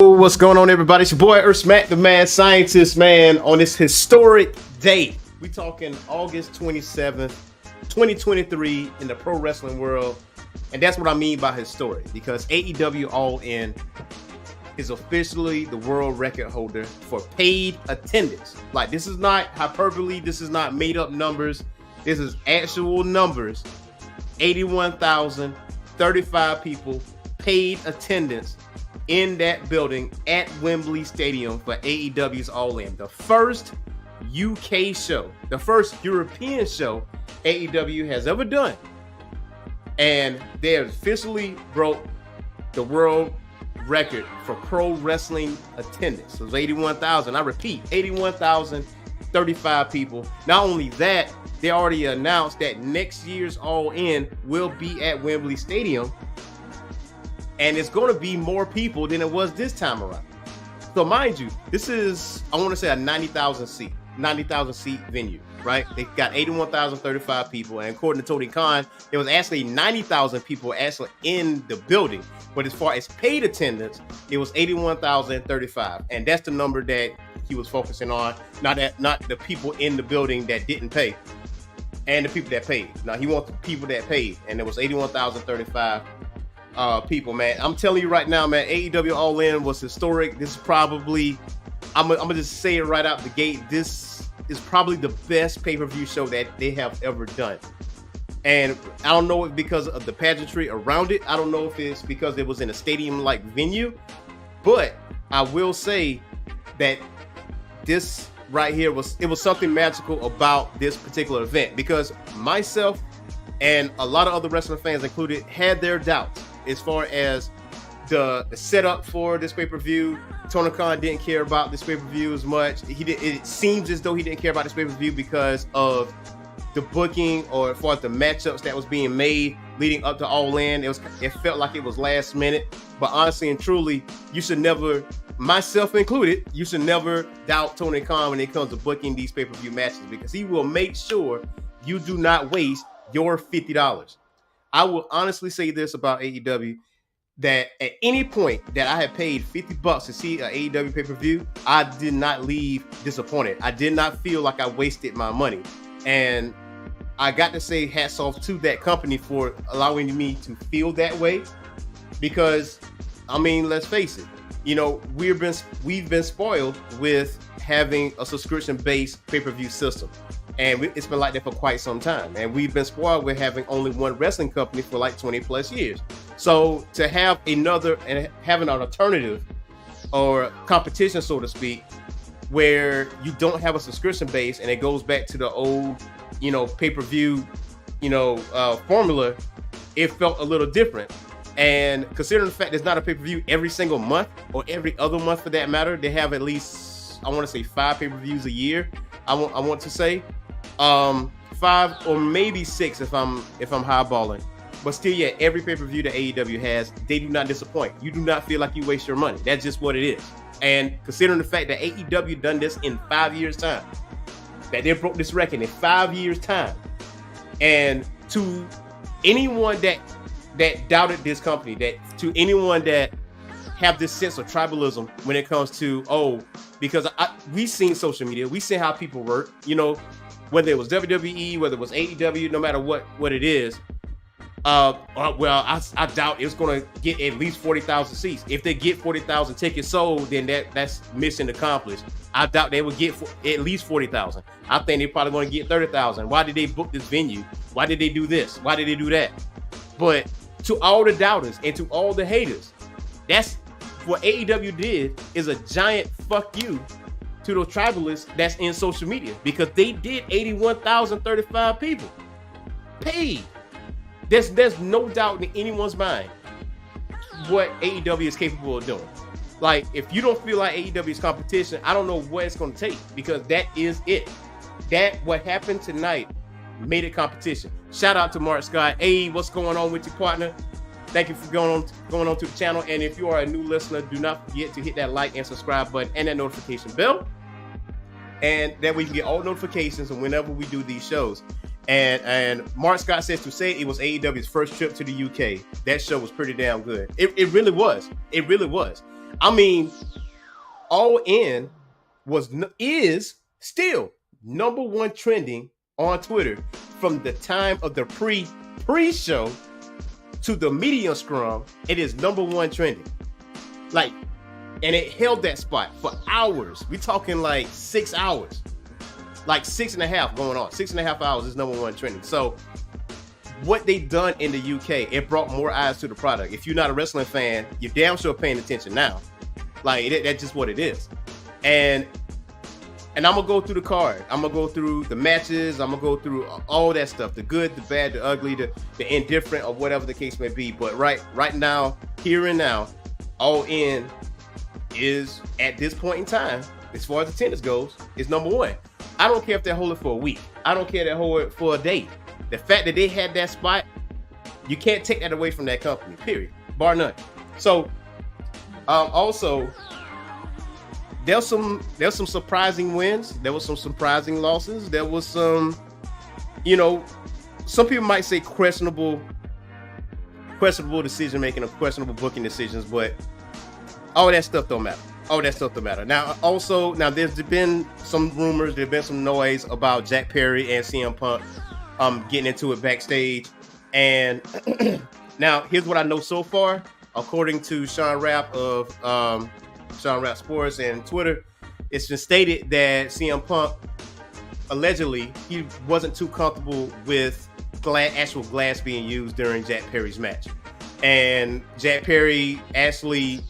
What's going on, everybody? It's your boy Earth Smack, the mad scientist, man. On this historic day, we talking August 27th, 2023 in the pro wrestling world. And that's what I mean by historic, because AEW All In is officially the world record holder for paid attendance. Like, this is not hyperbole. This is not made up numbers. This is actual numbers. 81,035 people paid attendance in that building at Wembley Stadium for AEW's All In. The first UK show, the first European show AEW has ever done. And they officially broke the world record for pro wrestling attendance. It was 81,000. I repeat, 81,035 people. Not only that, they already announced that next year's All In will be at Wembley Stadium. And it's going to be more people than it was this time around. So mind you, this is, I want to say, a 90,000 seat venue, right? They got 81,035 people. And according to Tony Khan, there was actually 90,000 people actually in the building. But as far as paid attendance, it was 81,035. And that's the number that he was focusing on, not the people in the building that didn't pay and the people that paid. Now, he wants the people that paid. And it was 81,035 people, man. I'm telling you right now, man, AEW All In was historic. This is probably, I'm gonna just say it right out the gate, this is probably the best pay-per-view show that they have ever done. And I don't know if because of the pageantry around it, I don't know if it's because it was in a stadium-like venue, but I will say that this right here was something magical about this particular event, because myself and a lot of other wrestling fans included had their doubts as far as the setup for this pay-per-view. Tony Khan didn't care about this pay-per-view as much. It seems as though he didn't care about this pay-per-view because of the booking, or as far as the matchups that was being made leading up to All In. It felt like it was last minute. But honestly and truly, you should never, myself included, you should never doubt Tony Khan when it comes to booking these pay-per-view matches, because he will make sure you do not waste your $50. I will honestly say this about AEW, that at any point that I had paid $50 to see an AEW pay-per-view, I did not leave disappointed. I did not feel like I wasted my money. And I got to say hats off to that company for allowing me to feel that way, because, I mean, let's face it, you know, we've been spoiled with having a subscription-based pay-per-view system. And it's been like that for quite some time. And we've been spoiled with having only one wrestling company for like 20 plus years. So to have having an alternative or competition, so to speak, where you don't have a subscription base and it goes back to the old, you know, pay-per-view, you know, formula, it felt a little different. And considering the fact there's not a pay-per-view every single month, or every other month for that matter, they have at least, I want to say, 5 pay-per-views a year. I want to say 5 or maybe 6 if I'm highballing. But still, yeah, every pay-per-view that AEW has, they do not disappoint. You do not feel like you waste your money. That's just what it is. And considering the fact that AEW done this in 5 years' time, that they broke this record in 5 years' time, and to anyone that doubted this company, that to anyone that have this sense of tribalism when it comes to, because we've seen social media, we've seen how people work, you know, whether it was WWE, whether it was AEW, no matter what it is. Well, I doubt it's going to get at least 40,000 seats. If they get 40,000 tickets sold, then that's mission accomplished. I doubt they would get at least 40,000. I think they're probably going to get 30,000. Why did they book this venue? Why did they do this? Why did they do that? But to all the doubters and to all the haters, that's what AEW did, is a giant fuck you to those tribalists that's in social media, because they did 81,035 people paid. There's no doubt in anyone's mind what AEW is capable of doing. Like, if you don't feel like AEW is competition, I don't know what it's going to take, because that is it. What happened tonight made it competition. Shout out to Mark Scott. Hey, what's going on with your partner? Thank you for going on to the channel. And if you are a new listener, do not forget to hit that like and subscribe button and that notification bell. And that way you can get all notifications whenever we do these shows. And Mark Scott says to say it was AEW's first trip to the UK. That show was pretty damn good. It really was. It really was. I mean, All In is still number one trending on Twitter from the time of the pre-show to the medium scrum. It is number one trending. Like, and it held that spot for hours. We talking like 6 hours, like 6.5 going on. 6.5 hours is number one trending. So what they done in the UK, it brought more eyes to the product. If you're not a wrestling fan, you're damn sure paying attention now. Like, that's just what it is. And I'm gonna go through the card. I'm gonna go through the matches. I'm gonna go through all that stuff, the good, the bad, the ugly, the indifferent, or whatever the case may be. But right now, here and now, All In is, at this point in time, as far as attendance goes, is number one. I don't care if they hold it for a week. I don't care if they hold it for a day. The fact that they had that spot, you can't take that away from that company, period, bar none. So, also, there's some surprising wins. There was some surprising losses. There was some, some people might say questionable decision making or questionable booking decisions, but all that stuff don't matter. Now there's been some rumors, there's been some noise about Jack Perry and CM Punk getting into it backstage. And now here's what I know so far, according to Sean Rapp of Sean Rapp Sports and Twitter. It's been stated that CM Punk, allegedly, he wasn't too comfortable with actual glass being used during Jack Perry's match. And Jack Perry actually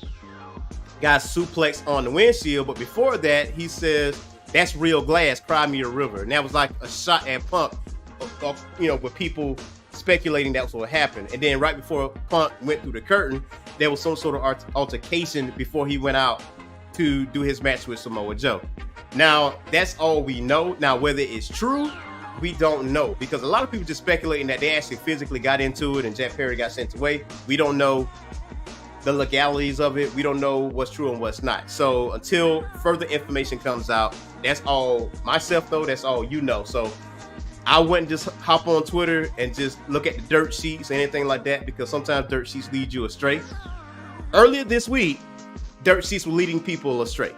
got suplexed on the windshield, but before that, he says, "That's real glass, cry me a river." And that was like a shot at Punk, with people speculating that's what happened. And then right before Punk went through the curtain, there was some sort of altercation before he went out to do his match with Samoa Joe. Now, that's all we know. Now, whether it's true, we don't know, because a lot of people just speculating that they actually physically got into it and Jack Perry got sent away. We don't know the legalities of it. We don't know what's true and what's not. So until further information comes out, that's all myself though, that's all you know. So I wouldn't just hop on Twitter and just look at the dirt sheets or anything like that, because sometimes dirt sheets lead you astray. Earlier this week, dirt sheets were leading people astray.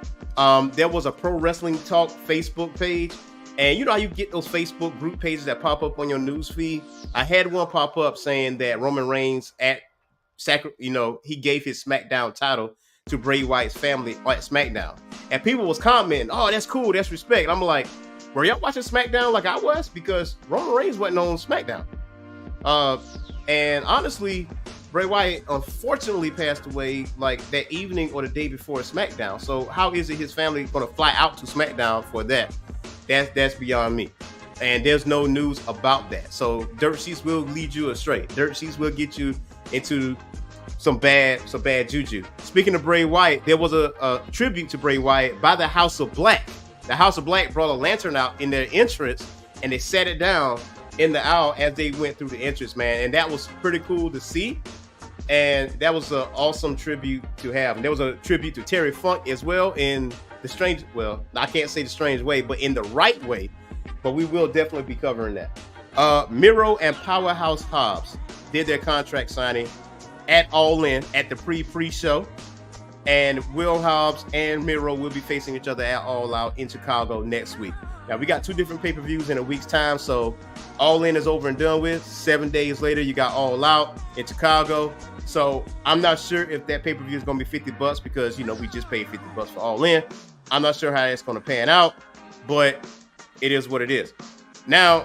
There was a Pro Wrestling Talk Facebook page, and you know how you get those Facebook group pages that pop up on your news feed? I had one pop up saying that Roman Reigns he gave his SmackDown title to Bray Wyatt's family at SmackDown. And people was commenting, "Oh, that's cool, that's respect." I'm like, were y'all watching SmackDown like I was? Because Roman Reigns wasn't on SmackDown. And honestly, Bray Wyatt unfortunately passed away like that evening or the day before SmackDown. So how is it his family going to fly out to SmackDown for that? That's beyond me. And there's no news about that. So dirt sheets will lead you astray. Dirt sheets will get you into some bad juju. Speaking of Bray Wyatt, there was a tribute to Bray Wyatt by the House of Black. The House of Black brought a lantern out in their entrance, and they set it down in the aisle as they went through the entrance, man. And that was pretty cool to see. And that was an awesome tribute to have. And there was a tribute to Terry Funk as well in the strange, well, I can't say the strange way, but in the right way. But we will definitely be covering that. Miro and Powerhouse Hobbs did their contract signing at All In at the pre-show. And Will Hobbs and Miro will be facing each other at All Out in Chicago next week. Now, we got 2 different pay-per-views in a week's time, so All In is over and done with. 7 days later, you got All Out in Chicago. So I'm not sure if that pay-per-view is going to be $50 because, we just paid $50 for All In. I'm not sure how that's going to pan out, but it is what it is. Now,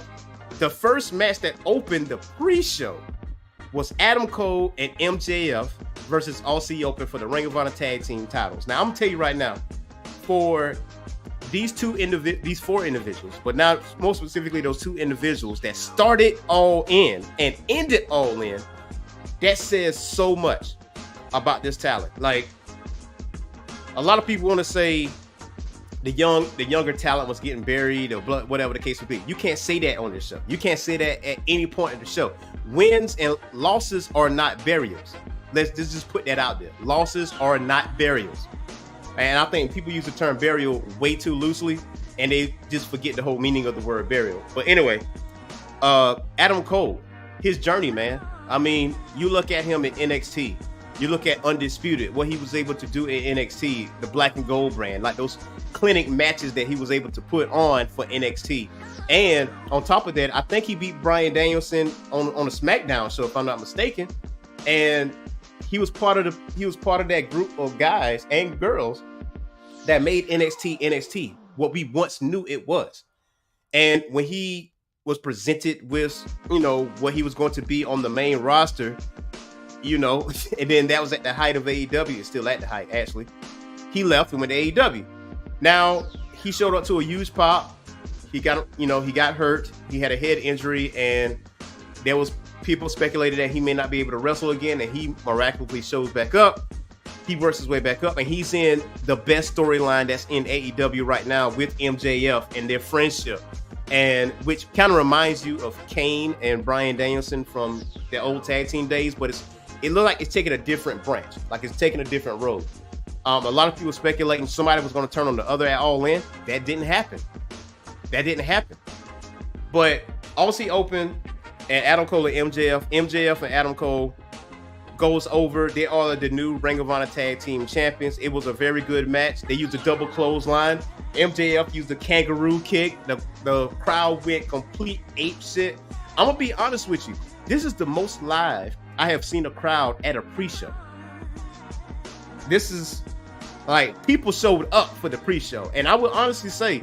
the first match that opened the pre-show was Adam Cole and MJF versus Aussie Open for the Ring of Honor Tag Team titles. Now, I'm going to tell you right now, for these 4 individuals, but now more specifically those 2 individuals that started All In and ended All In, that says so much about this talent. Like, a lot of people want to say the younger talent was getting buried or whatever the case would be. You can't say that on this show. You can't say that at any point in the show. Wins and losses are not burials. Let's just put that out there. Losses are not burials. And I think people use the term burial way too loosely, and they just forget the whole meaning of the word burial. But anyway, Adam Cole, his journey, man. I mean, you look at him in NXT. You look at Undisputed, what he was able to do in NXT, the Black and Gold brand, like those clinic matches that he was able to put on for NXT. And on top of that, I think he beat Bryan Danielson on a SmackDown show, if I'm not mistaken. And he was part of that group of guys and girls that made NXT what we once knew it was. And when he was presented with, what he was going to be on the main roster, and then that was at the height of AEW. It's still at the height, actually. He left and went to AEW. Now, he showed up to a huge pop. He got hurt. He had a head injury, and there was people speculated that he may not be able to wrestle again, and he miraculously shows back up. He works his way back up, and he's in the best storyline that's in AEW right now with MJF and their friendship, and which kind of reminds you of Kane and Bryan Danielson from the old tag team days, but it looked like it's taking a different branch, like it's taking a different road. A lot of people speculating somebody was going to turn on the other at All In. That didn't happen. But Aussie Open and Adam Cole and MJF and Adam Cole goes over. They are the new Ring of Honor Tag Team Champions. It was a very good match. They used a double clothesline. MJF used the kangaroo kick. The crowd went complete ape shit. I'm gonna be honest with you. This is the most live I have seen a crowd at a pre-show. This is like people showed up for the pre-show, and I would honestly say,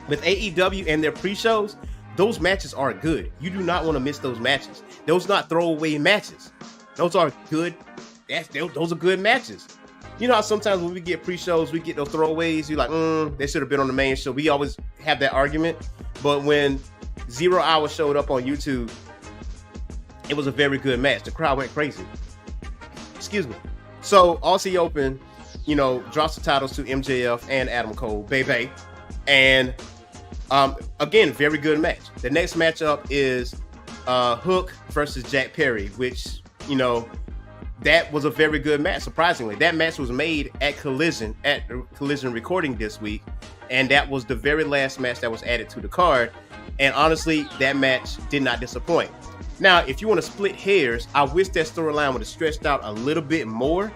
with AEW and their pre-shows, those matches are good. You do not want to miss those matches. Those are not throwaway matches. Those are good. Those are good matches. You know how sometimes when we get pre-shows, we get those throwaways. You're like, they should have been on the main show. We always have that argument. But when 0 Hour showed up on YouTube, it was a very good match. The crowd went crazy. Excuse me. So Aussie Open, drops the titles to MJF and Adam Cole, baby. And again, very good match. The next matchup is Hook versus Jack Perry, which, that was a very good match. Surprisingly, that match was made at Collision recording this week, and that was the very last match that was added to the card. And honestly, that match did not disappoint. Now, if you want to split hairs, I wish that storyline would have stretched out a little bit more.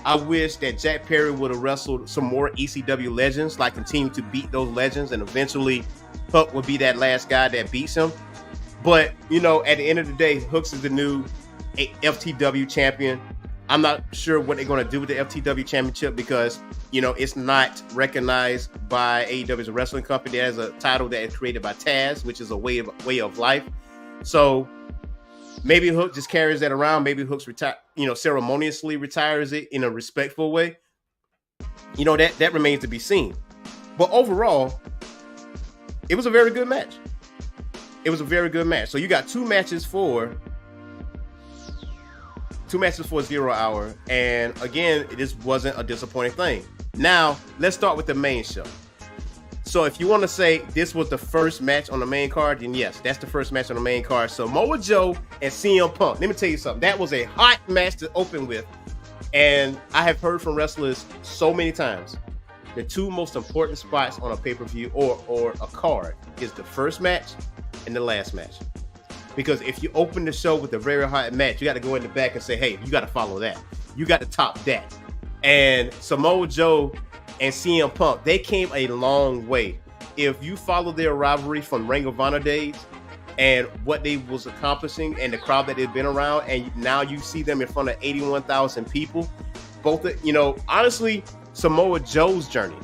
I wish that Jack Perry would have wrestled some more ECW legends, like continue to beat those legends, and eventually Hook would be that last guy that beats him. But, at the end of the day, Hooks is the new FTW champion. I'm not sure what they're going to do with the FTW championship because, it's not recognized by AEW as a wrestling company. It has a title that is created by Taz, which is a way of life. So maybe Hook just carries that around. Maybe Hook's ceremoniously retires it in a respectful way. That remains to be seen. But overall, it was a very good match. So you got two matches for 0 Hour. And again, this wasn't a disappointing thing. Now, let's start with the main show. So if you want to say this was the first match on the main card, then yes, that's the first match on the main card. Samoa Joe and CM Punk. Let me tell you something. That was a hot match to open with. And I have heard from wrestlers so many times, the two most important spots on a pay-per-view or a card is the first match and the last match. Because if you open the show with a very hot match, you got to go in the back and say, hey, you got to follow that. You got to top that. And Samoa Joe and CM Punk, they came a long way. If you follow their rivalry from Ring of Honor days and what they was accomplishing and the crowd that they've been around, and now you see them in front of 81,000 people, honestly, Samoa Joe's journey,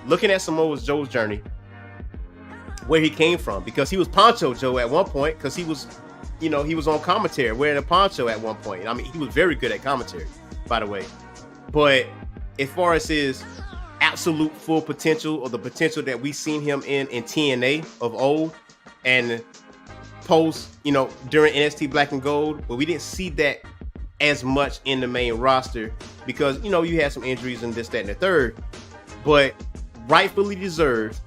looking at Samoa Joe's journey, where he came from, because he was Poncho Joe at one point, because he was on commentary wearing a poncho at one point. I mean, he was very good at commentary, by the way. But as far as his absolute full potential, or the potential that we seen him in TNA of old and post, during NXT Black and Gold, but we didn't see that as much in the main roster because, you had some injuries and this, that, and the third. But rightfully deserved,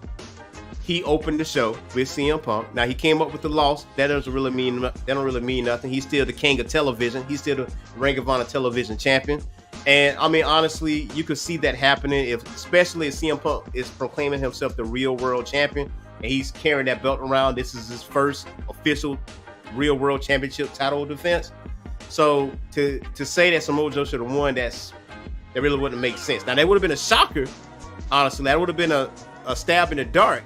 he opened the show with CM Punk. Now, he came up with the loss. That don't really mean nothing. He's still the king of television. He's still the Ring of Honor television champion. And I mean, honestly, you could see that happening, especially if CM Punk is proclaiming himself the real world champion and he's carrying that belt around. This is his first official real world championship title defense. So to say that Samoa Joe should have won, that really wouldn't make sense. Now that would have been a shocker, honestly. That would have been a stab in the dark.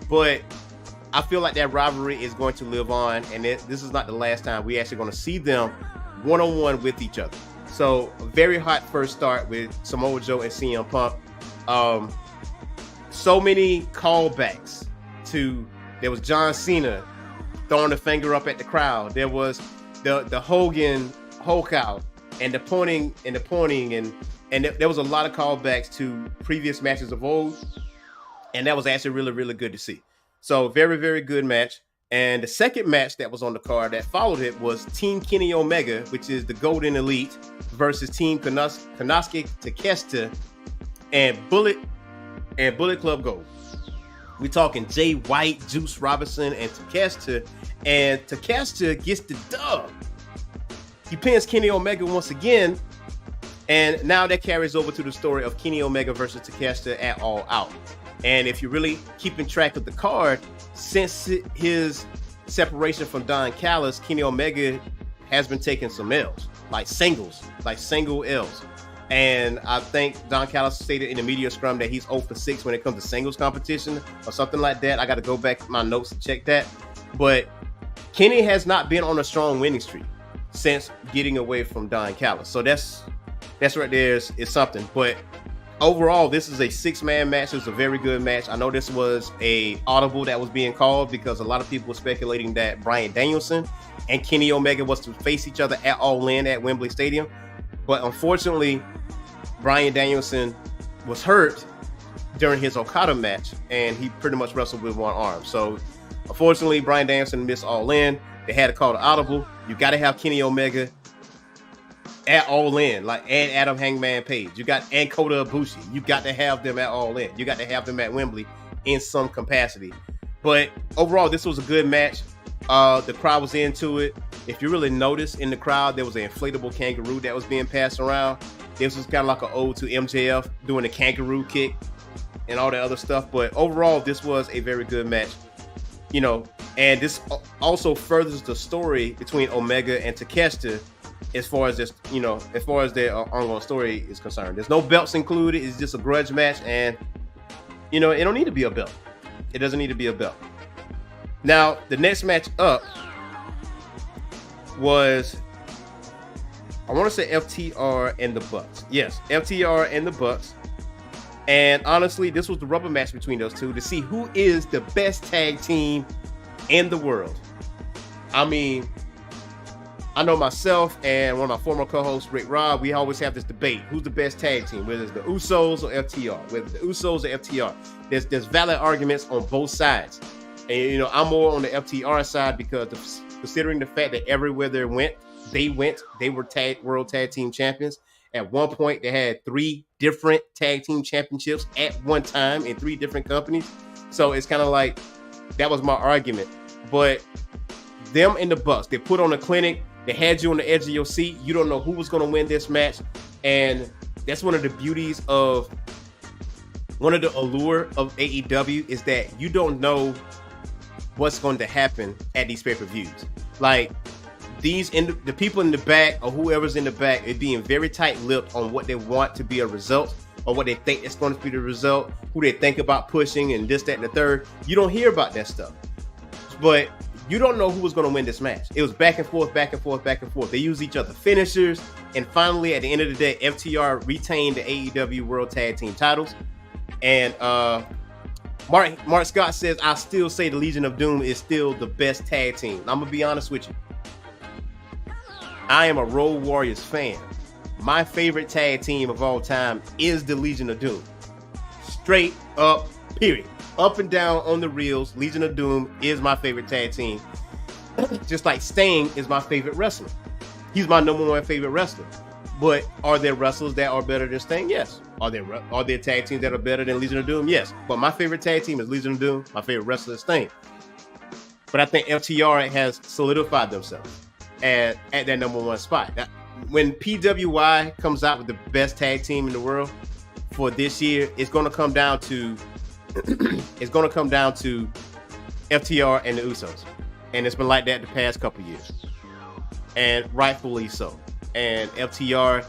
But I feel like that rivalry is going to live on, and this is not the last time we actually going to see them one-on-one with each other. So a very hot first start with Samoa Joe and CM Punk. So many callbacks to, there was John Cena throwing the finger up at the crowd. There was the Hogan Hulk out and the pointing and there was a lot of callbacks to previous matches of old, and that was actually really, really good to see. So very, very good match. And the second match that was on the card that followed it was Team Kenny Omega, which is the Golden Elite, versus Team Konosuke Takeshita and Bullet Club Gold. We're talking Jay White, Juice Robinson, and Takeshita. And Takeshita gets the dub. He pins Kenny Omega once again. And now that carries over to the story of Kenny Omega versus Takeshita at All Out. And if you're really keeping track of the card, since his separation from Don Callis, Kenny Omega has been taking some L's, like single L's. And I think Don Callis stated in the media scrum that he's 0 for 6 when it comes to singles competition or something like that. I got to go back to my notes and check that. But Kenny has not been on a strong winning streak since getting away from Don Callis. So that's right there is something. But overall, this is a 6-man match. It was a very good match. I know this was a audible that was being called because a lot of people were speculating that Bryan Danielson and Kenny Omega was to face each other at All In at Wembley Stadium. But unfortunately, Bryan Danielson was hurt during his Okada match, and he pretty much wrestled with one arm. So unfortunately, Bryan Danielson missed All In. They had to call the audible. You got to have Kenny Omega at All In, and Adam Hangman Page. And Kota Ibushi. You got to have them at All In. You got to have them at Wembley in some capacity. But overall, this was a good match. The crowd was into it. If you really notice in the crowd, there was an inflatable kangaroo that was being passed around. This was kind of like an ode to MJF doing the kangaroo kick and all that other stuff. But overall, this was a very good match. And this also furthers the story between Omega and Takeshita as far as their ongoing story is concerned. There's no belts included. It's just a grudge match, and it don't need to be a belt. It doesn't need to be a belt. Now, the next match up was, I want to say FTR and the Bucks. Yes, FTR and the Bucks. And honestly, this was the rubber match between those two to see who is the best tag team in the world. I mean, I know myself and one of my former co-hosts, Rick Robb, we always have this debate. Who's the best tag team? Whether it's the Usos or FTR. There's valid arguments on both sides. And, I'm more on the FTR side because considering the fact that everywhere they went, they were world tag team champions. At one point, they had 3 different tag team championships at one time in 3 different companies. So it's kind of like, that was my argument. But them and the Bucks, they put on a clinic. They had you on the edge of your seat. You don't know who was going to win this match. And that's one of the beauties of, one of the allure of AEW is that you don't know what's going to happen at these pay-per-views. Like, the people in the back or whoever's in the back is being very tight-lipped on what they want to be a result or what they think is going to be the result, who they think about pushing and this, that, and the third. You don't hear about that stuff. But you don't know who was going to win this match. It was back and forth, back and forth, back and forth. They used each other finishers. And finally, at the end of the day, FTR retained the AEW World Tag Team titles. And Mark Scott says, I still say the Legion of Doom is still the best tag team. I'm going to be honest with you. I am a Road Warriors fan. My favorite tag team of all time is the Legion of Doom. Straight up, period. Up and down on the reels, Legion of Doom is my favorite tag team. Just like Sting is my favorite wrestler. He's my number 1 favorite wrestler. But are there wrestlers that are better than Sting? Yes. Are there tag teams that are better than Legion of Doom? Yes. But my favorite tag team is Legion of Doom. My favorite wrestler is Sting. But I think FTR has solidified themselves at that number 1 spot. Now, when PWI comes out with the best tag team in the world for this year, it's going to come down to FTR and the Usos. And it's been like that the past couple years. and rightfully so. And FTR,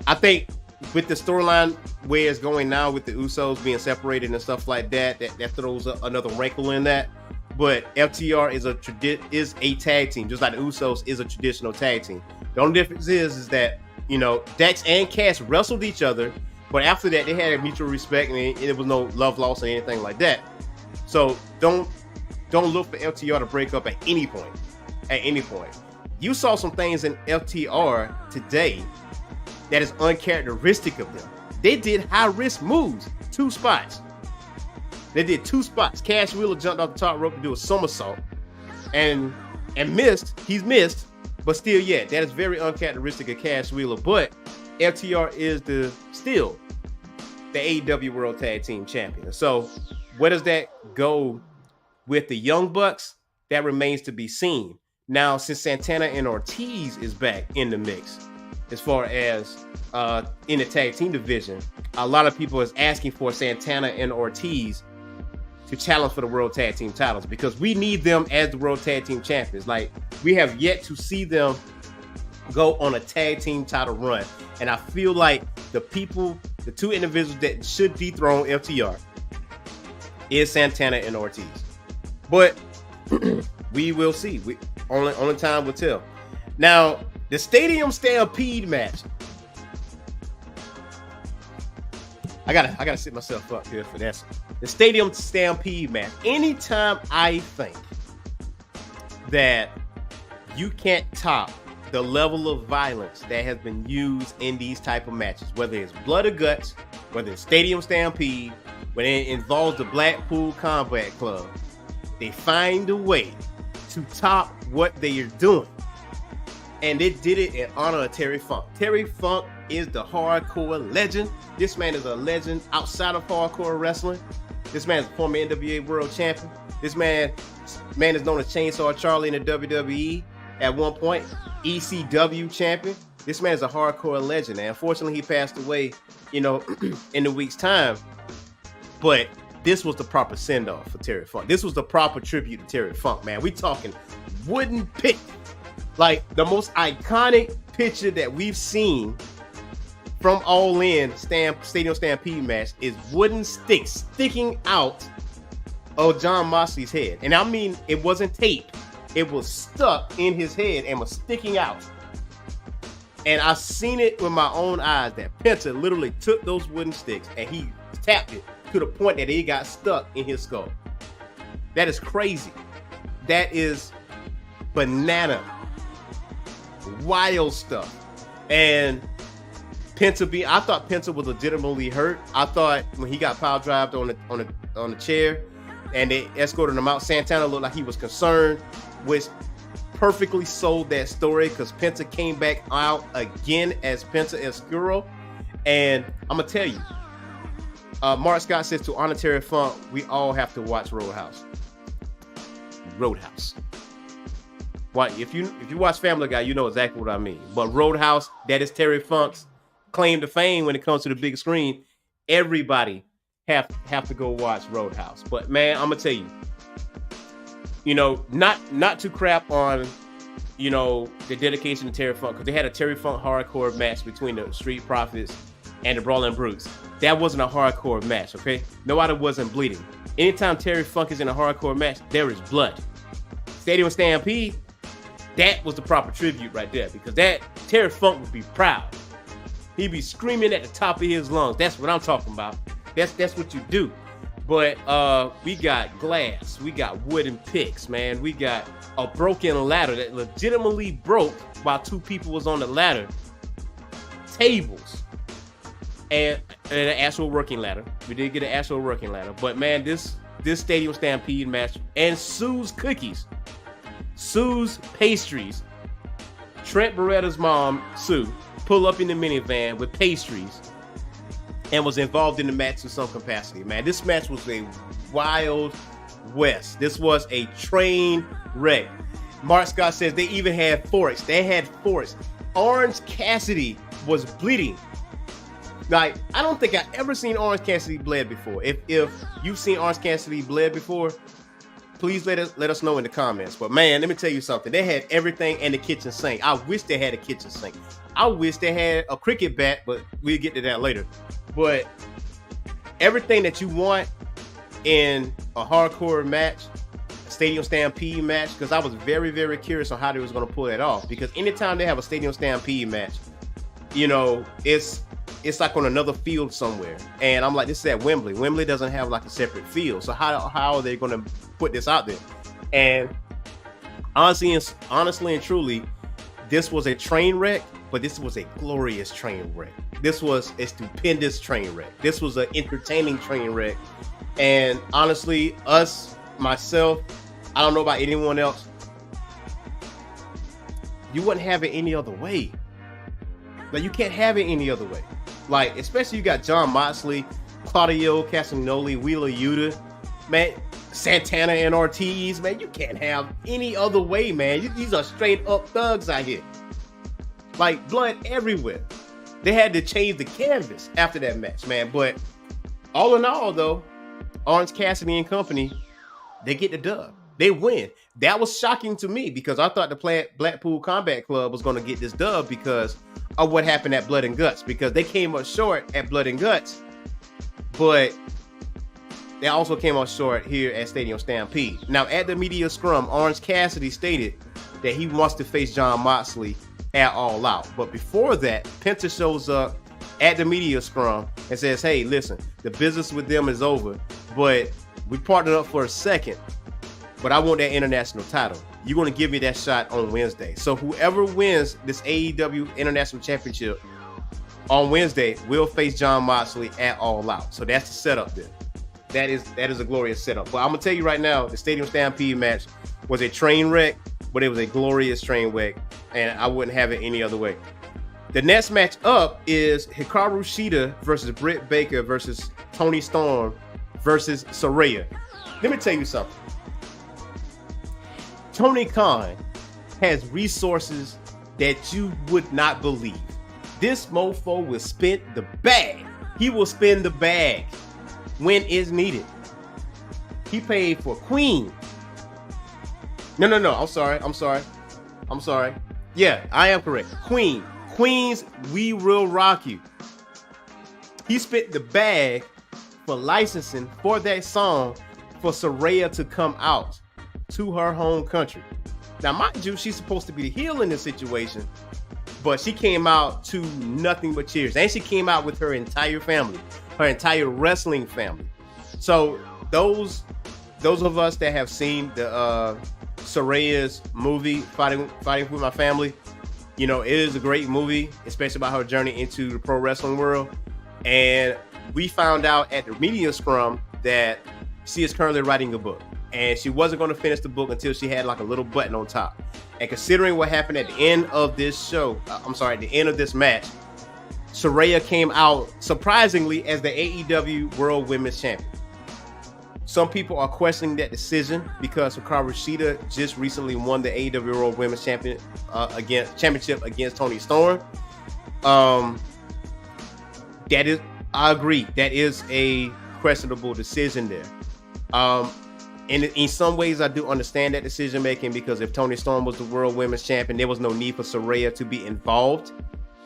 I think with the storyline where it's going now with the Usos being separated and stuff like that, that throws another wrinkle in that. But FTR is a tag team, just like the Usos is a traditional tag team. The only difference is that, you know, Dax and Cass wrestled each other, but after that they had mutual respect and there was no love loss or anything like that. So don't look for FTR to break up at any point. At any point, you saw some things in FTR today that is uncharacteristic of them. They did high risk moves, 2 spots. They did 2 spots. Cash Wheeler jumped off the top rope to do a somersault and missed. He's missed, but still, yeah, that is very uncharacteristic of Cash Wheeler. But FTR is still the AEW World Tag Team Champion. So where does that go with the Young Bucks? That remains to be seen. Now, since Santana and Ortiz is back in the mix, as far as in the tag team division, a lot of people is asking for Santana and Ortiz to challenge for the World Tag Team titles because we need them as the World Tag Team Champions. Like, we have yet to see them go on a tag team title run. And I feel like the 2 individuals that should dethrone FTR is Santana and Ortiz. But we will see. Only time will tell. Now, the Stadium Stampede match. I gotta sit myself up here for that. The Stadium Stampede match. Anytime I think that you can't top the level of violence that has been used in these type of matches, whether it's Blood or Guts, whether it's Stadium Stampede, when it involves the Blackpool Combat Club, they find a way to top what they are doing. And they did it in honor of Terry Funk. Terry Funk is the hardcore legend. This man is a legend outside of hardcore wrestling. This man is a former NWA World Champion. This man is known as Chainsaw Charlie in the WWE at one point. ECW champion. This man is a hardcore legend. And unfortunately, he passed away, in a week's time. But this was the proper send-off for Terry Funk. This was the proper tribute to Terry Funk, man. We talking wooden pick. Like, the most iconic picture that we've seen from All In Stadium Stampede match is wooden sticks sticking out of Jon Moxley's head. And I mean, it wasn't tape. It was stuck in his head and was sticking out. And I've seen it with my own eyes that Penta literally took those wooden sticks and he tapped it to the point that it got stuck in his skull. That is crazy. That is banana. Wild stuff. And I thought Penta was legitimately hurt. I thought when he got pile drived on the chair and they escorted him out, Santana looked like he was concerned, which perfectly sold that story because Penta came back out again as Penta Escuro. And I'm gonna tell you, Mark Scott says to honor Terry Funk, we all have to watch Roadhouse. Well, if you watch Family Guy, you know exactly what I mean. But Roadhouse, that is Terry Funk's claim to fame when it comes to the big screen. Everybody have to go watch Roadhouse. But man, I'm gonna tell you, not to crap on, the dedication to Terry Funk, because they had a Terry Funk hardcore match between the Street Profits and the Brawling Brutes. That wasn't a hardcore match, okay? Nobody wasn't bleeding. Anytime Terry Funk is in a hardcore match, there is blood. Stadium Stampede, that was the proper tribute right there, because that Terry Funk would be proud. He'd be screaming at the top of his lungs. That's what I'm talking about. That's what you do. But we got glass, we got wooden picks, man. We got a broken ladder that legitimately broke while 2 people was on the ladder. Tables and an actual working ladder. We did get an actual working ladder. But man, this Stadium Stampede match and Sue's cookies, Sue's pastries. Trent Beretta's mom, Sue, pull up in the minivan with pastries and was involved in the match in some capacity. Man, this match was a wild west. This was a train wreck. Mark Scott says they even had forks. They had forks. Orange Cassidy was bleeding. Like, I don't think I've ever seen Orange Cassidy bled before. If you've seen Orange Cassidy bled before, please let us know in the comments. But man, let me tell you something. They had everything in the kitchen sink. I wish they had a kitchen sink. I wish they had a cricket bat, but we'll get to that later. But everything that you want in a hardcore match, a Stadium Stampede match, because I was very, very curious on how they was going to pull that off. Because anytime they have a Stadium Stampede match, you know, it's like on another field somewhere. And I'm like, this is at Wembley. Wembley doesn't have like a separate field. So how are they going to put this out there? And honestly and truly, this was a train wreck, but this was a glorious train wreck. This was a stupendous train wreck. This was an entertaining train wreck. And honestly, myself, I don't know about anyone else, you wouldn't have it any other way. Like, you can't have it any other way. Like, especially you got Jon Moxley, Claudio Castagnoli, Wheeler Yuta, man, Santana and Ortiz, man. You can't have any other way, man. These are straight up thugs out here. Like, blood everywhere. They had to change the canvas after that match, man. But all in all, though, Orange Cassidy and company, they get the dub. They win. That was shocking to me because I thought the Blackpool Combat Club was going to get this dub because of what happened at Blood and Guts, because they came up short at Blood and Guts, but they also came up short here at Stadium Stampede. Now, at the media scrum, Orange Cassidy stated that he wants to face Jon Moxley at All Out. But before that, Penta shows up at the media scrum and says, hey, listen, the business with them is over, but we partnered up for a second, but I want that international title. You're going to give me that shot on Wednesday. So whoever wins this AEW International Championship on Wednesday will face Jon Moxley at All Out. So that's the setup there. That is a glorious setup. But I'm going to tell you right now, the Stadium Stampede match was a train wreck, but it was a glorious train wreck, and I wouldn't have it any other way. The next match up is Hikaru Shida versus Britt Baker versus Toni Storm versus Saraya. Let me tell you something. Tony Khan has resources that you would not believe. This mofo will spend the bag. He will spend the bag when it's needed. He paid for Queen. No. I'm sorry. Yeah, I am correct. Queen's We Will Rock You. He spent the bag for licensing for that song for Saraya to come out to her home country. Now, mind you, she's supposed to be the heel in this situation, but she came out to nothing but cheers. And she came out with her entire family, her entire wrestling family. So those of us that have seen the Saraya's movie, Fighting with My Family, you know, it is a great movie, especially about her journey into the pro wrestling world. And we found out at the media scrum that she is currently writing a book. And she wasn't going to finish the book until she had like a little button on top. And considering what happened at the end of this show, at the end of this match, Saraya came out surprisingly as the AEW World Women's Champion. Some people are questioning that decision because Hikaru Shida just recently won the AEW World Women's Championship against Toni Storm. I agree. That is a questionable decision there. And in some ways, I do understand that decision making because if Toni Storm was the World Women's Champion, there was no need for Saraya to be involved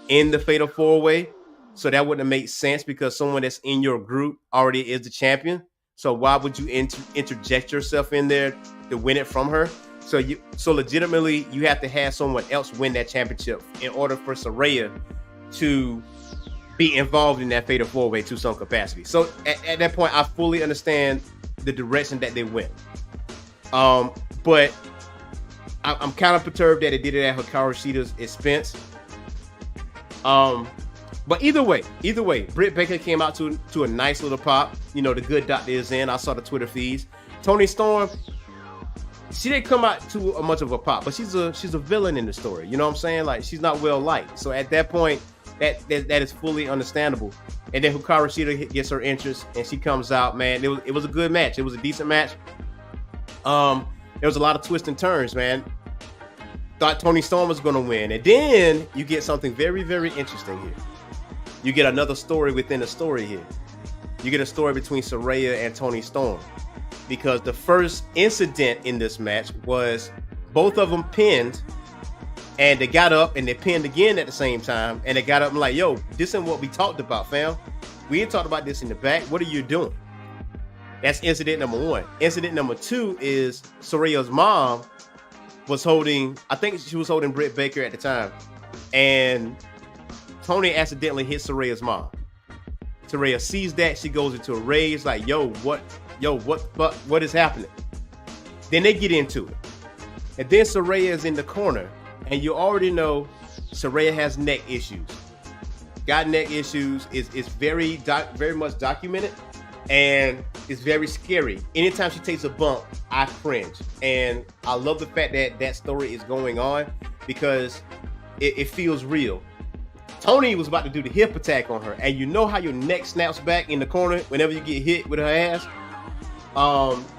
in the Fatal 4-Way. So that wouldn't make sense because someone that's in your group already is the champion. So why would you interject yourself in there to win it from her? So legitimately, you have to have someone else win that championship in order for Saraya to be involved in that Fatal 4-Way to some capacity. So at that point, I fully understand the direction that they went. But I'm kind of perturbed that they did it at Hikaru Shida's expense. But either way, Britt Baker came out to a nice little pop. You know, the good doctor is in. I saw the Twitter feeds. Toni Storm, she didn't come out to a much of a pop, but she's a villain in the story. You know what I'm saying? Like, she's not well liked. So at that point, that is fully understandable. And then Hikaru Shida gets her interest, and she comes out. Man, it was a good match. It was a decent match. There was a lot of twists and turns, man. Thought Toni Storm was going to win, and then you get something very, very interesting here. You get another story within a story here. You get a story between Saraya and Toni Storm. because the first incident in this match was both of them pinned, and they got up and they pinned again at the same time, and they got up and like, yo, this ain't what we talked about, fam. We ain't talked about this in the back. What are you doing? That's incident number one. Incident number two is Saraya's mom was holding, I think she was holding Britt Baker at the time, and Tony accidentally hit Saraya's mom. Saraya sees that, she goes into a rage, like, what is happening? Then they get into it, and then Saraya is in the corner, and you already know Saraya has neck issues. Got neck issues. It's very much documented, and it's very scary. Anytime she takes a bump, I cringe, and I love the fact that that story is going on because it feels real. Tony was about to do the hip attack on her, and you know how your neck snaps back in the corner whenever you get hit with her ass.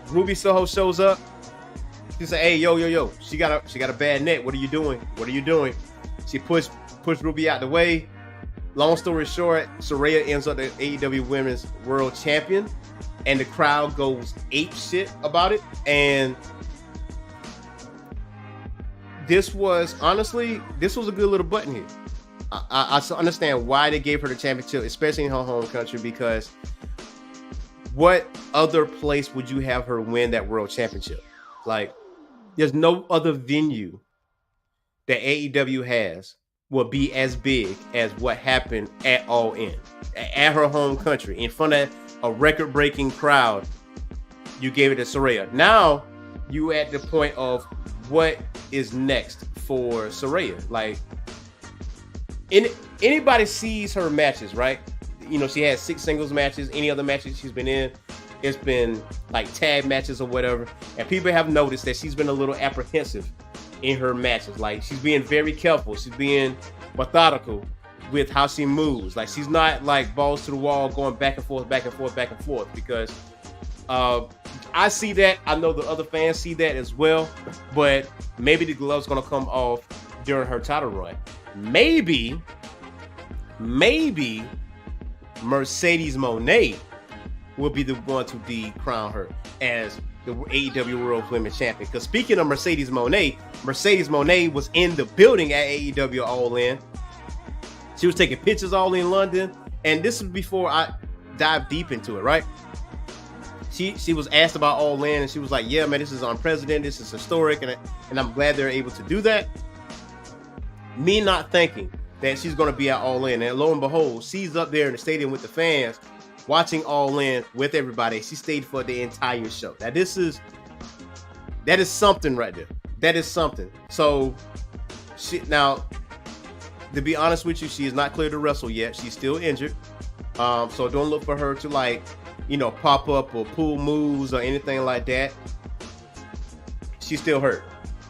Ruby Soho shows up. She said, "Hey, yo, she got a bad neck. What are you doing? She pushed Ruby out the way. Long story short, Saraya ends up the AEW Women's World Champion, and the crowd goes ape shit about it. And this was a good little button here. I understand why they gave her the championship, especially in her home country, because what other place would you have her win that world championship? Like, there's no other venue that AEW has will be as big as what happened at All In, at her home country, in front of a record-breaking crowd. You gave it to Saraya. Now you at the point of what is next for Saraya. Like, anybody sees her matches, right? You know, she has 6 singles matches. Any other matches she's been in, it's been like tag matches or whatever. And people have noticed that she's been a little apprehensive in her matches. Like, she's being very careful. She's being methodical with how she moves. Like, she's not like balls to the wall going back and forth, because I see that. I know the other fans see that as well. But maybe the glove's going to come off during her title run. Maybe Mercedes Moné will be the one to decrown her as the AEW World Women's Champion. Because speaking of Mercedes Moné was in the building at AEW All In. She was taking pictures all in London. And this is before I dive deep into it, right? She was asked about All In, and she was like, yeah, man, this is unprecedented. This is historic. And I'm glad they're able to do that. Me not thinking that she's going to be at All In. And lo and behold, she's up there in the stadium with the fans, watching All In with everybody. She stayed for the entire show. Now, that is something right there. That is something. So, now, to be honest with you, she is not clear to wrestle yet. She's still injured. So don't look for her to, like, you know, pop up or pull moves or anything like that. She's still hurt.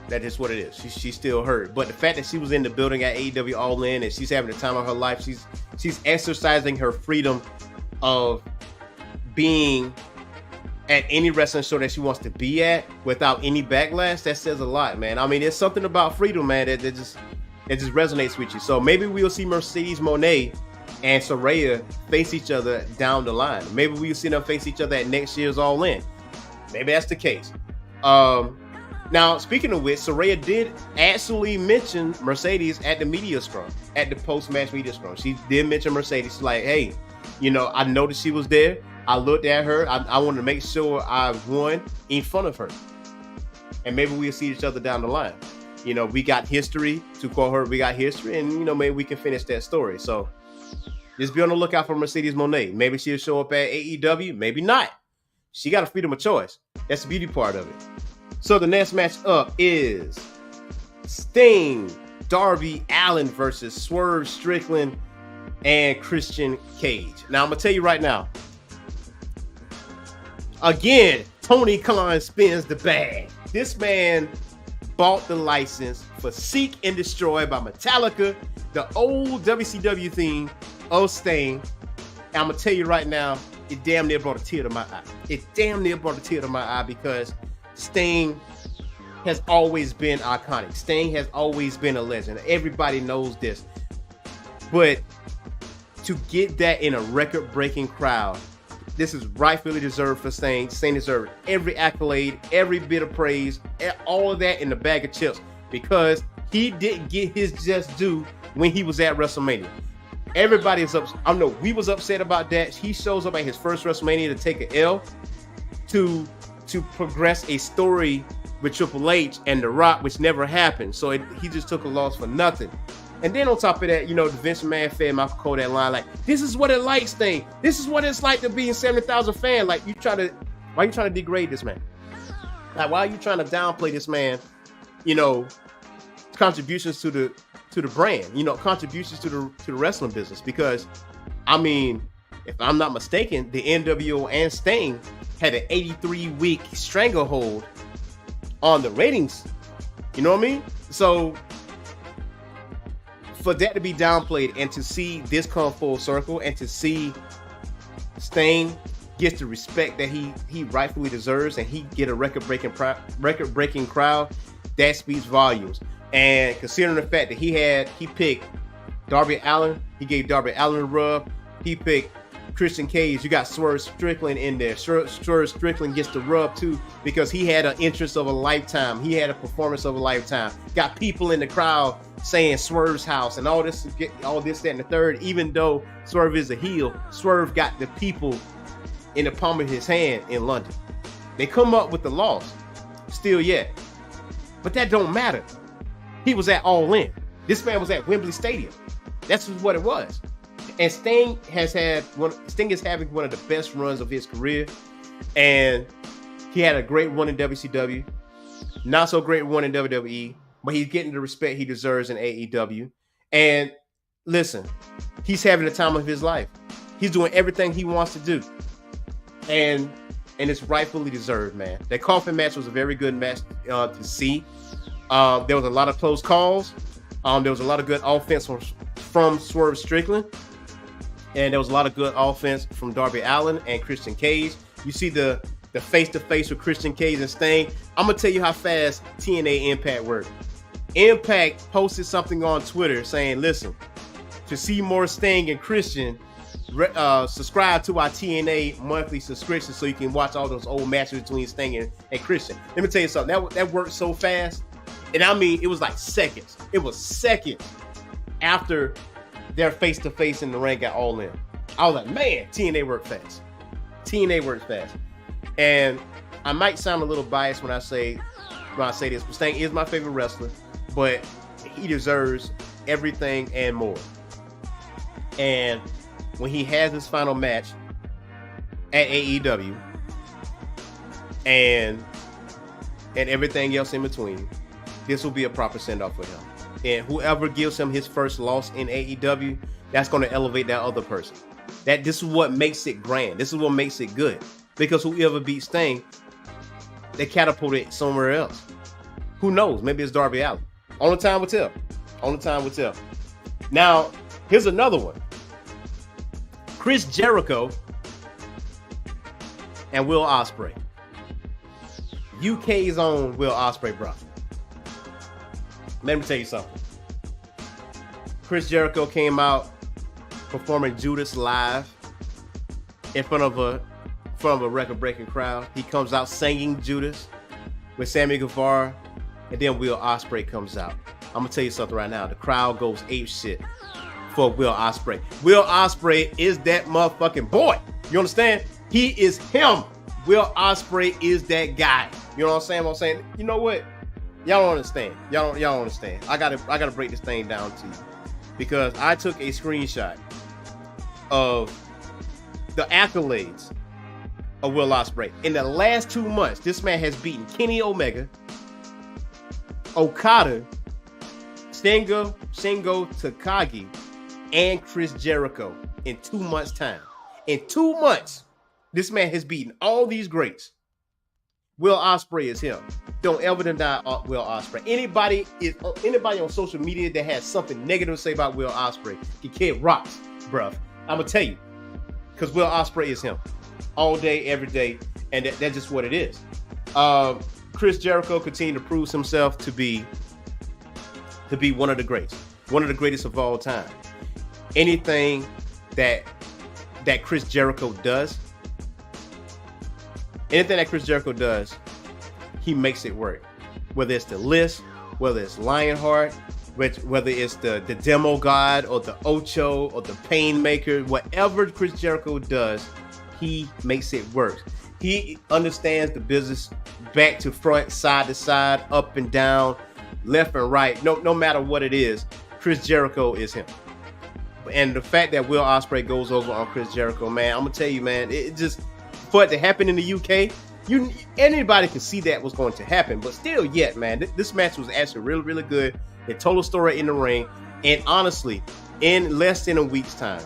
That is what it is. She's still hurt. But the fact that she was in the building at AEW All In and she's having the time of her life, she's exercising her freedom of being at any wrestling show that she wants to be at without any backlash. That says a lot, man. I mean, there's something about freedom, man, that just resonates with you. So maybe we'll see Mercedes Moné and Saraya face each other down the line. Maybe we'll see them face each other at next year's All In. Maybe that's the case. Now, speaking of which, Saraya did actually mention Mercedes at the media scrum, at the post-match media scrum. She did mention Mercedes. She's like, hey, you know, I noticed she was there. I looked at her. I wanted to make sure I won in front of her. And maybe we'll see each other down the line. You know, we got history. To quote her, we got history. And, you know, maybe we can finish that story. So just be on the lookout for Mercedes Moné. Maybe she'll show up at AEW. Maybe not. She got a freedom of choice. That's the beauty part of it. So the next match up is Sting, Darby Allin versus Swerve Strickland and Christian Cage. Now, I'm going to tell you right now. Again, Tony Khan spins the bag. This man bought the license for Seek and Destroy by Metallica, the old WCW theme of Sting. And I'm going to tell you right now, it damn near brought a tear to my eye. Because Sting has always been iconic. Sting has always been a legend. Everybody knows this. But to get that in a record-breaking crowd This is rightfully deserved for Sting. Sting deserved every accolade, every bit of praise, all of that in the bag of chips, because he didn't get his just due when he was at WrestleMania. Everybody is upset. I know we was upset about that. He shows up at his first WrestleMania to take an L, to progress a story with Triple H and The Rock, which never happened. So he just took a loss for nothing. And then on top of that, you know, the Vince McMahon fed Michael Cole that line like, "This is what it likes, Sting. This is what it's like to be in 70,000 fans." Like, why are you trying to degrade this man? Like, why are you trying to downplay this man? You know, contributions to the brand, you know, contributions to the wrestling business. Because, I mean, if I'm not mistaken, the NWO and Sting had an 83-week stranglehold on the ratings. You know what I mean? So for that to be downplayed and to see this come full circle and to see Sting gets the respect that he rightfully deserves and he get a record-breaking crowd, that speaks volumes. And considering the fact that he picked Darby Allin, he gave Darby Allin a rub. He picked Christian Cage. You got Swerve Strickland in there. Swerve Strickland gets the rub too because he had an interest of a lifetime. He had a performance of a lifetime. Got people in the crowd saying Swerve's house and all this, that, and the third. Even though Swerve is a heel, Swerve got the people in the palm of his hand in London. They come up with the loss still yet, but that don't matter. He was at All In. This man was at Wembley Stadium. That's what it was. And Sting is having one of the best runs of his career. And he had a great run in WCW. Not so great run in WWE. But he's getting the respect he deserves in AEW. And listen, he's having the time of his life. He's doing everything he wants to do. And it's rightfully deserved, man. That coffin match was a very good match to see. There was a lot of close calls. There was a lot of good offense from Swerve Strickland. And there was a lot of good offense from Darby Allin and Christian Cage. You see the face-to-face with Christian Cage and Sting. I'm going to tell you how fast TNA Impact worked. Impact posted something on Twitter saying, listen, to see more Sting and Christian, subscribe to our TNA monthly subscription so you can watch all those old matches between Sting and Christian. Let me tell you something. That worked so fast. And I mean, it was like seconds. It was seconds after their face-to-face in the ring got All In. I was like, man, TNA worked fast. TNA works fast. And I might sound a little biased when I say this, but Sting is my favorite wrestler, but he deserves everything and more. And when he has his final match at AEW and everything else in between, this will be a proper send-off for him. And whoever gives him his first loss in AEW, that's going to elevate that other person. This is what makes it grand. This is what makes it good. Because whoever beats Sting, they catapult it somewhere else. Who knows? Maybe it's Darby Allin. Only time will tell. Only time will tell. Now, here's another one. Chris Jericho and Will Ospreay. UK's own Will Ospreay brother. Let me tell you something. Chris Jericho came out performing Judas live in front of a record-breaking crowd. He comes out singing Judas with Sammy Guevara, and then Will Ospreay comes out. I'm gonna tell you something right now. The crowd goes ape shit for Will Ospreay. Will Ospreay is that motherfucking boy. You understand? He is him. Will Ospreay is that guy. You know what I'm saying? You know what? Y'all don't understand. Y'all don't understand. I gotta break this thing down to you because I took a screenshot of the accolades of Will Ospreay. In the last 2 months, this man has beaten Kenny Omega, Okada, Shingo Takagi, and Chris Jericho in 2 months' time. In 2 months, this man has beaten all these greats. Will Ospreay is him. Don't ever deny Will Ospreay. Anybody on social media that has something negative to say about Will Ospreay, your kid rocks, bruh. I'm gonna tell you, because Will Ospreay is him, all day, every day, and that's just what it is. Chris Jericho continued to prove himself to be one of the greats, one of the greatest of all time. Anything that Chris Jericho does, Anything that Chris Jericho does, he makes it work. Whether it's the list, whether it's Lionheart, whether it's the Demo God or the Ocho or the Painmaker, whatever Chris Jericho does, he makes it work. He understands the business back to front, side to side, up and down, left and right. No matter what it is, Chris Jericho is him. And the fact that Will Ospreay goes over on Chris Jericho, man, I'm gonna tell you, man, it just, for it to happen in the UK, anybody can see that was going to happen. But still, yet, man, this match was actually really, really good. The total story in the ring, and honestly, in less than a week's time,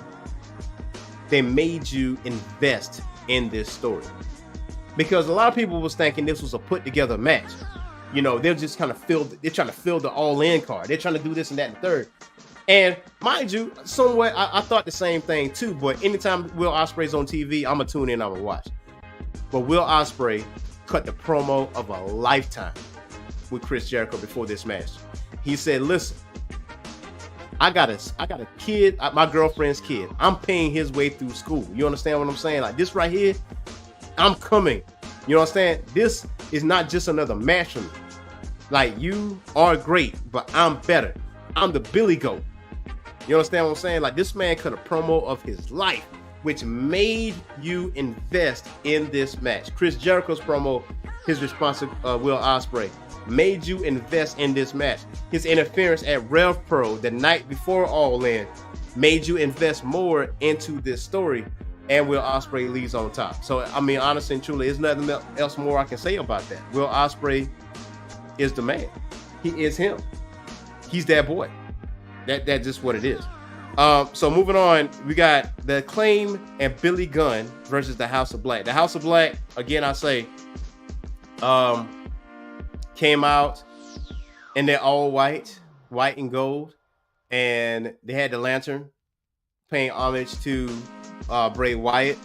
they made you invest in this story. Because a lot of people was thinking this was a put together match. You know, they're just kind of they're trying to fill the all-in card. They're trying to do this and that and the third. And mind you, somewhat, I thought the same thing too. But anytime Will Ospreay's on TV, I'm gonna tune in, I'm gonna watch. But Will Ospreay cut the promo of a lifetime with Chris Jericho before this match. He said, "Listen, I got a kid, my girlfriend's kid. I'm paying his way through school. You understand what I'm saying? Like this right here, I'm coming. You know what I'm saying? This is not just another match for me. Like, you are great, but I'm better. I'm the Billy Goat. You understand what I'm saying? Like, this man cut a promo of his life, which made you invest in this match. Chris Jericho's promo, his response to Will Ospreay, made you invest in this match. His interference at Rev Pro the night before All In made you invest more into this story, and Will Ospreay leaves on top. So, I mean, honestly and truly, there's nothing else more I can say about that. Will Ospreay is the man. He is him. He's that boy. That's just what it is. So moving on, we got the Acclaim and Billy Gunn versus the House of Black. The House of Black, again, I say, came out and they're all white and gold, and they had the lantern paying homage to Bray Wyatt,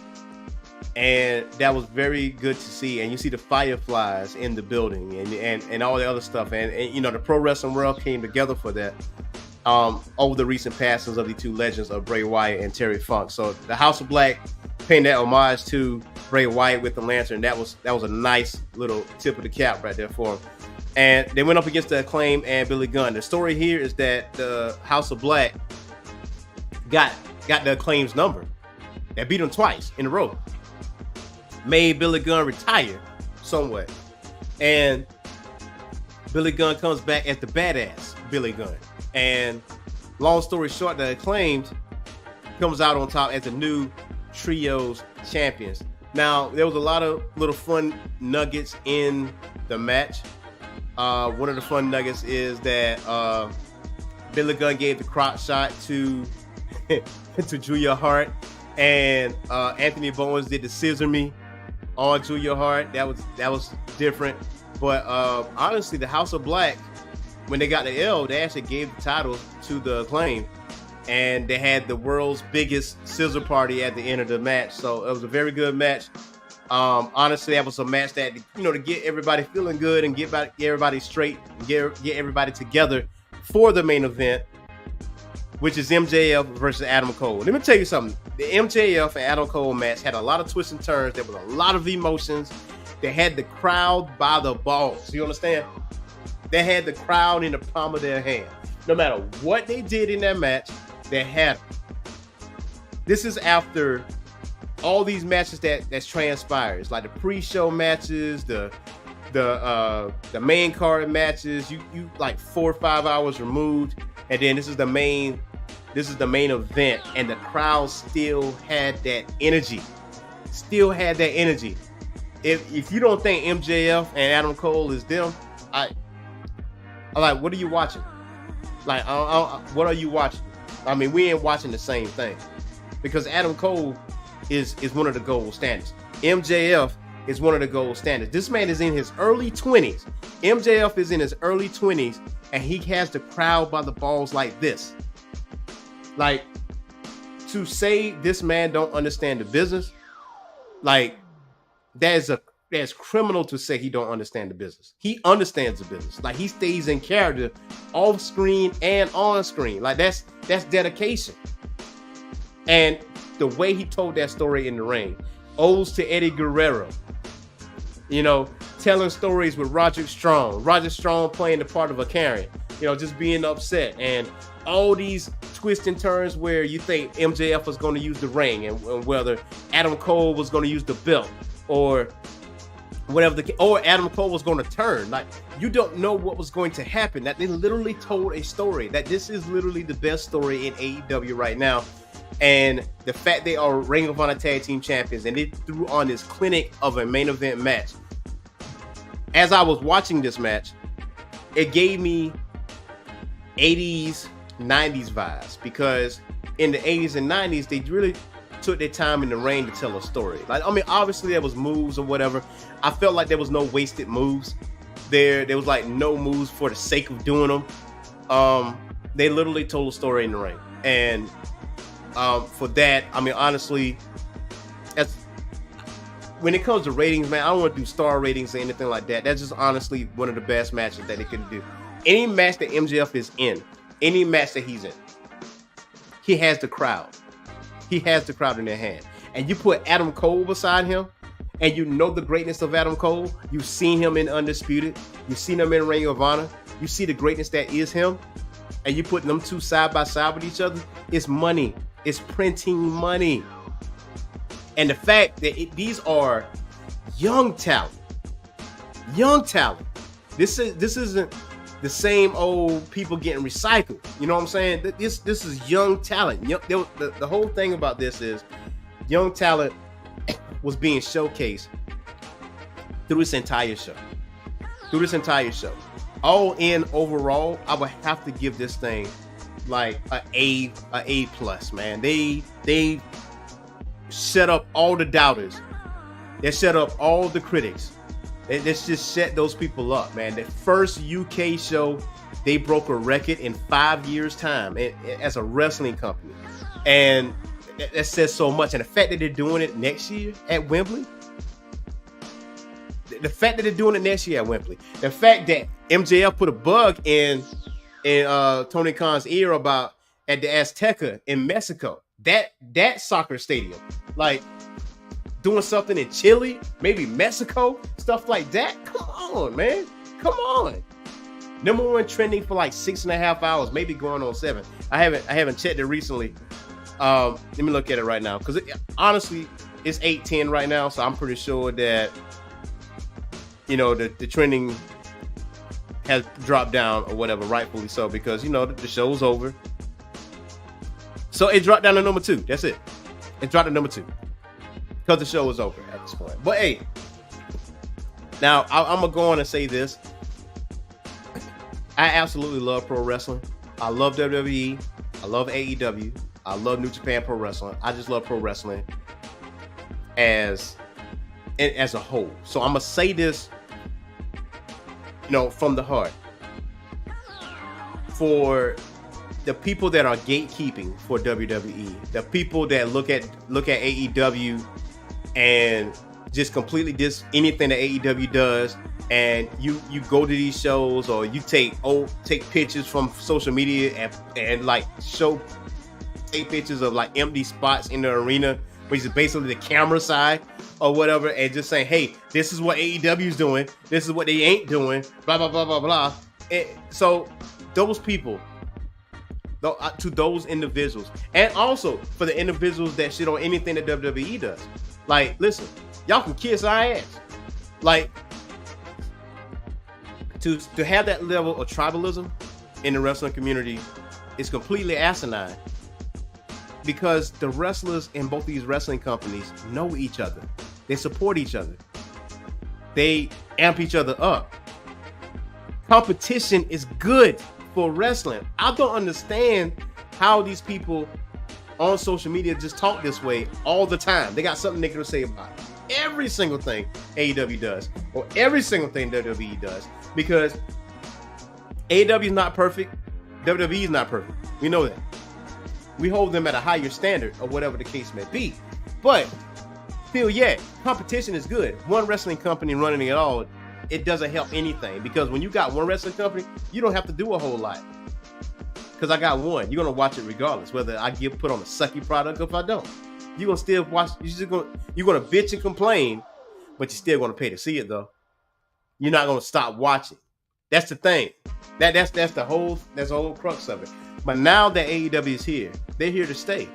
and that was very good to see. And you see the fireflies in the building and all the other stuff, and you know, the pro wrestling world came together for that over the recent passings of the two legends of Bray Wyatt and Terry Funk. So the House of Black paying that homage to Bray Wyatt with the lantern, that was a nice little tip of the cap right there for him. And they went up against the Acclaim and Billy Gunn. The story here is that the House of Black got the Acclaim's number. That beat him twice in a row. Made Billy Gunn retire somewhat. And Billy Gunn comes back as the badass Billy Gunn. And long story short, the Acclaimed comes out on top as the new Trios champions. Now, there was a lot of little fun nuggets in the match. One of the fun nuggets is that Billy Gunn gave the crotch shot to Julia Hart, and Anthony Bowens did the scissor me on Julia Hart. That was different. But honestly, the House of Black, when they got the L, they actually gave the title to the Acclaim, and they had the world's biggest scissor party at the end of the match. So it was a very good match. Honestly, that was a match that, you know, to get everybody feeling good and get everybody straight, get everybody together for the main event, which is MJF versus Adam Cole. Let me tell you something. The MJF and Adam Cole match had a lot of twists and turns. There was a lot of emotions. They had the crowd by the balls. You understand? They had the crowd in the palm of their hand. No matter what they did in that match, they had them. This is after all these matches that transpires, like the pre-show matches, the main card matches. You like 4 or 5 hours removed, and then this is the main event, and the crowd still had that energy. If you don't think MJF and Adam Cole is them, I like, what are you watching? Like, what are you watching? I mean, we ain't watching the same thing, because Adam Cole is one of the gold standards. MJF is one of the gold standards. This man is in his early 20s. MJF is in his early 20s, and he has the crowd by the balls like this. Like, to say this man don't understand the business, like, that's criminal to say he don't understand the business. He understands the business. Like, he stays in character off screen and on screen. Like, that's dedication. And the way he told that story in the ring owes to Eddie Guerrero, You know, telling stories with Roderick Strong. Roderick Strong playing the part of a Karen. You know, just being upset. And all these twists and turns where you think MJF was going to use the ring and whether Adam Cole was going to use the belt or whatever or Adam Cole was going to turn. Like, you don't know what was going to happen. That they literally told a story. That this is literally the best story in AEW right now. And the fact they are Ring of Honor Tag Team Champions and they threw on this clinic of a main event match. As I was watching this match, it gave me 80s, 90s vibes, because in the 80s and 90s, they really took their time in the ring to tell a story. Like, I mean, obviously there was moves or whatever. I felt like there was no wasted moves. There was like no moves for the sake of doing them. They literally told a story in the ring. And for that, I mean, honestly, as when it comes to ratings, man, I don't want to do star ratings or anything like that. That's just honestly one of the best matches that they could do. Any match that MJF is in, any match that he's in, he has the crowd. He has the crowd in their hand. And you put Adam Cole beside him, and you know the greatness of Adam Cole. You've seen him in Undisputed. You've seen him in Ring of Honor. You see the greatness that is him. And you put them two side by side with each other. It's money. It's printing money. And the fact that these are young talent. Young talent. This isn't the same old people getting recycled. You know what I'm saying? This is young talent. The whole thing about this is young talent was being showcased through this entire show. All in overall, I would have to give this thing like a A plus, man. They set up all the doubters. They set up all the critics. Let's just set those people up, man. The first UK show, they broke a record in 5 years' time as a wrestling company. And that says so much. And the fact that they're doing it next year at Wembley, the fact that they're doing it next year at Wembley, the fact that MJF put a bug in Tony Khan's ear about at the Azteca in Mexico, that soccer stadium, like doing something in Chile, maybe Mexico, stuff like that. Come on, man. Come on. Number one trending for like 6.5 hours, maybe going on 7. I haven't checked it recently. Let me look at it right now, because honestly, it's 8:10 right now, so I'm pretty sure that, you know, the trending has dropped down or whatever, rightfully so, because, you know, the show's over. So it dropped down to number 2. That's it. It dropped to number 2 because the show was over at this point. But hey, now I'm gonna go on and say this. I absolutely love pro wrestling. I love WWE. I love AEW. I love New Japan Pro Wrestling. I just love pro wrestling as a whole. So I'm gonna say this, you know, from the heart. For the people that are gatekeeping for WWE, the people that look at AEW and just completely diss anything that AEW does, and you go to these shows or you take pictures from social media and like take pictures of like empty spots in the arena, which is basically the camera side or whatever, and just saying, hey, this is what AEW is doing, this is what they ain't doing, blah blah blah blah blah. And so those people, to those individuals, and also for the individuals that shit on anything that WWE does, like, listen, y'all can kiss our ass. Like, to have that level of tribalism in the wrestling community is completely asinine, because the wrestlers in both these wrestling companies know each other. They support each other. They amp each other up. Competition is good for wrestling. I don't understand how these people on social media just talk this way all the time. They got something negative to say about every single thing AEW does, or every single thing WWE does, because AEW is not perfect. WWE is not perfect. We know that. We hold them at a higher standard, or whatever the case may be. But still, yeah, competition is good. One wrestling company running it all, it doesn't help anything, because when you got one wrestling company, you don't have to do a whole lot. Because I got one, you're gonna watch it regardless, whether I put on a sucky product or if I don't. You're gonna still watch. You're gonna bitch and complain, but you're still going to pay to see it though. You're not going to stop watching. That's the thing. That's the whole crux of it. But now that AEW is here, they're here to stay.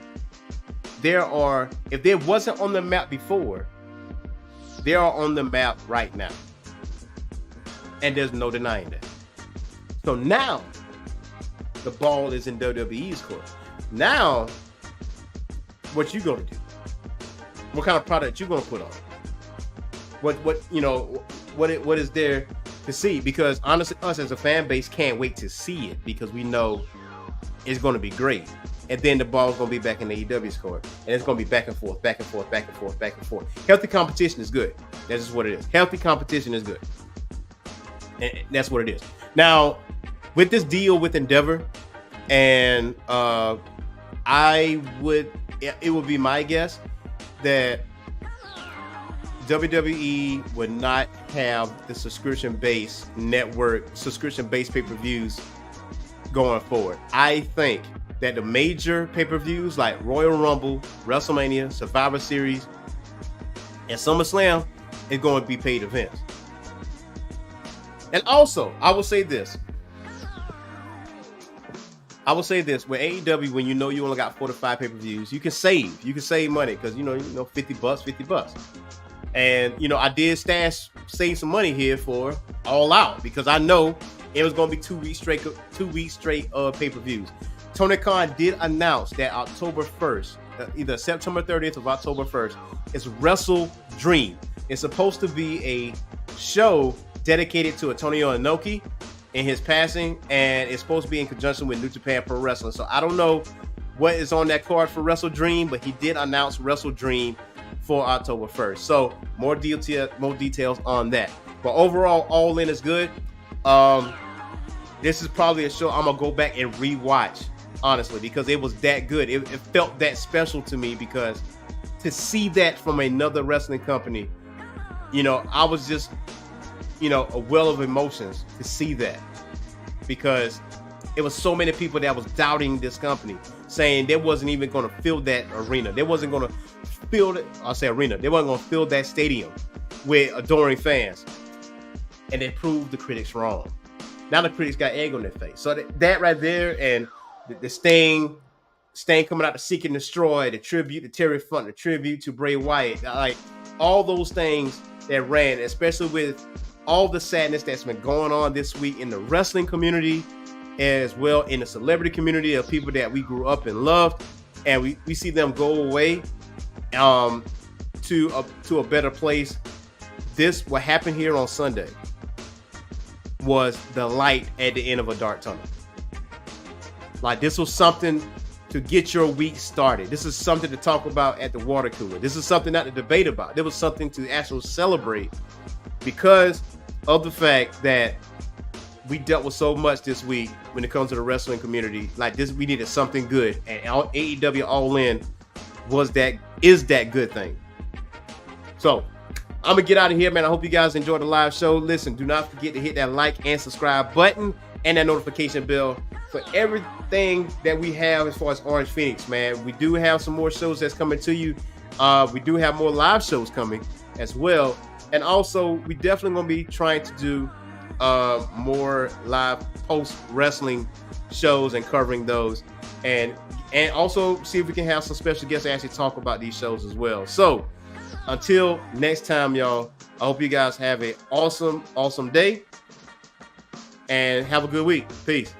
If they wasn't on the map before, they are on the map right now. And there's no denying that. So now the ball is in WWE's court. Now, what you gonna do? What kind of product you gonna put on? What is there to see? Because honestly, us as a fan base can't wait to see it because we know it's gonna be great. And then the ball's gonna be back in the AEW's court, and it's gonna be back and forth, back and forth, back and forth, back and forth. Healthy competition is good. That's just what it is. Healthy competition is good, and that's what it is. Now, with this deal with Endeavor, and it would be my guess that WWE would not have the subscription-based pay-per-views going forward. I think that the major pay-per-views like Royal Rumble, WrestleMania, Survivor Series, and SummerSlam is going to be paid events. And also, I will say this with AEW, when you know you only got 4 to 5 pay-per-views, you can save money because you know $50. And I did save some money here for All Out because I know it was going to be 2 weeks straight of pay-per-views. Tony Khan did announce that October 1st, either September 30th or October 1st, is Wrestle Dream. It's supposed to be a show dedicated to Antonio Inoki in his passing, and it's supposed to be in conjunction with New Japan Pro Wrestling. So I don't know what is on that card for Wrestle Dream, but he did announce Wrestle Dream for October 1st. So more details on that. But overall, All In is good. This is probably a show I'm gonna go back and rewatch, honestly, because it was that good. It felt that special to me because to see that from another wrestling company, I was just, a well of emotions to see that because it was so many people that was doubting this company, saying they wasn't even going to fill that arena. They wasn't going to fill it. I'll say arena. They wasn't going to fill that stadium with adoring fans, and they proved the critics wrong. Now the critics got egg on their face. So that right there, and the Sting coming out to Seek and Destroy, the tribute to Terry Funk, the tribute to Bray Wyatt, like all those things that ran, especially with all the sadness that's been going on this week in the wrestling community, as well in the celebrity community of people that we grew up and loved, and we see them go away to a better place. What happened here on Sunday was the light at the end of a dark tunnel. Like, this was something to get your week started. This is something to talk about at the water cooler. This is something not to debate about. There was something to actually celebrate because of the fact that we dealt with so much this week when it comes to the wrestling community. Like this, we needed something good, and AEW All In is that good thing. So I'm gonna get out of here, man. I hope you guys enjoyed the live show. Listen, do not forget to hit that like and subscribe button and that notification bell for everything that we have as far as Orange Phoenix, man. We do have some more shows that's coming to you. We do have more live shows coming as well. And also, we definitely going to be trying to do more live post-wrestling shows and covering those. And also see if we can have some special guests to actually talk about these shows as well. So, until next time, y'all, I hope you guys have an awesome, awesome day. And have a good week. Peace.